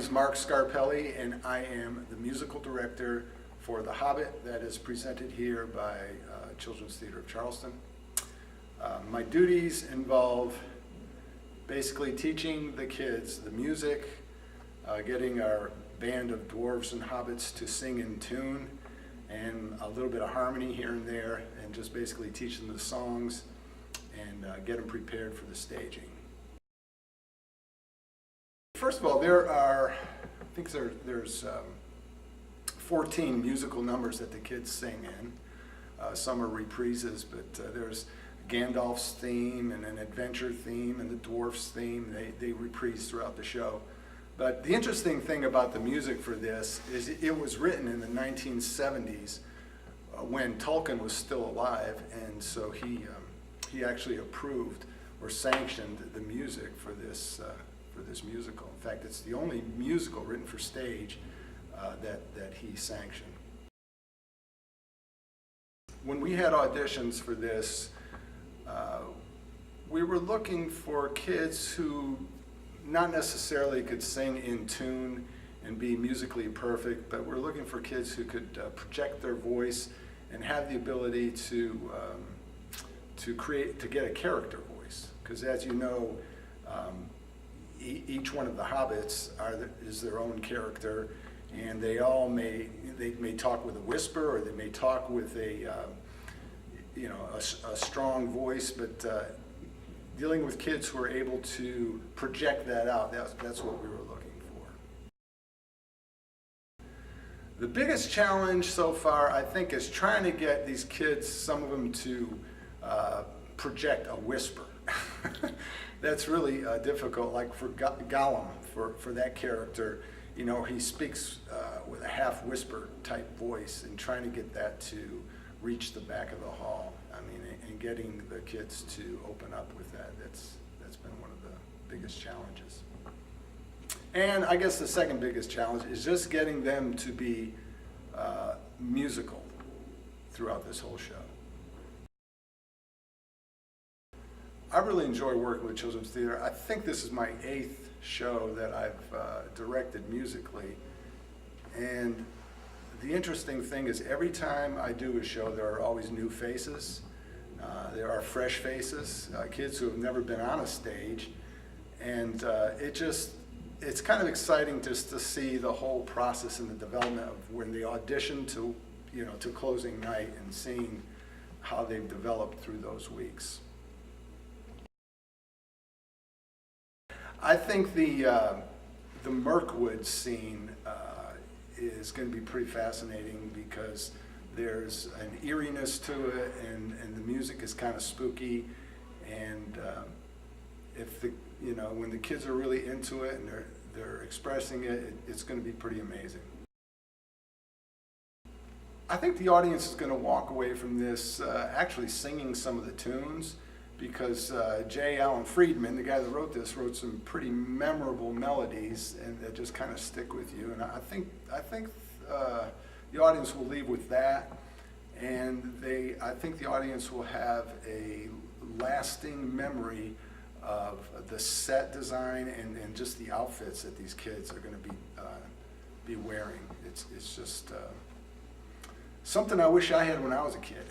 is Mark Scarpelli, and I am the musical director for The Hobbit that is presented here by Children's Theatre of Charleston. My duties involve basically teaching the kids the music, getting our band of dwarves and hobbits to sing in tune, and a little bit of harmony here and there, and just basically teach them the songs and get them prepared for the staging. First of all, there's 14 musical numbers that the kids sing in. Some are reprises, but there's Gandalf's theme and an adventure theme and the dwarf's theme. They reprise throughout the show. But the interesting thing about the music for this is it was written in the 1970s when Tolkien was still alive, and so he actually approved or sanctioned the music for this musical. In fact, it's the only musical written for stage that he sanctioned. When we had auditions for this, we were looking for kids who not necessarily could sing in tune and be musically perfect, but we're looking for kids who could project their voice and have the ability to get a character voice. Because as you know, each one of the hobbits is their own character, and they may talk with a whisper, or they may talk with a strong voice, but dealing with kids who are able to project that out, that's what we were looking for. The biggest challenge so far, I think, is trying to get these kids, some of them, to project a whisper. That's really difficult. Like for Gollum, for that character, he speaks with a half whisper type voice, and trying to get that to reach the back of the hall. And getting the kids to open up with that's been one of the biggest challenges. And I guess the second biggest challenge is just getting them to be musical throughout this whole show. I really enjoy working with children's theater. I think this is my 8th show that I've directed musically. And the interesting thing is every time I do a show, there are always new faces. There are fresh faces, kids who have never been on a stage. And it's kind of exciting just to see the whole process and the development of when they audition to closing night, and seeing how they've developed through those weeks. I think the Mirkwood scene is going to be pretty fascinating, because there's an eeriness to it, and the music is kind of spooky, and when the kids are really into it and they're expressing it, it's going to be pretty amazing. I think the audience is going to walk away from this actually singing some of the tunes, because J. Allen Friedman, the guy that wrote this, wrote some pretty memorable melodies and that just kind of stick with you. And I think the audience will leave with that, and I think the audience will have a lasting memory of the set design and just the outfits that these kids are going to be wearing. It's just something I wish I had when I was a kid.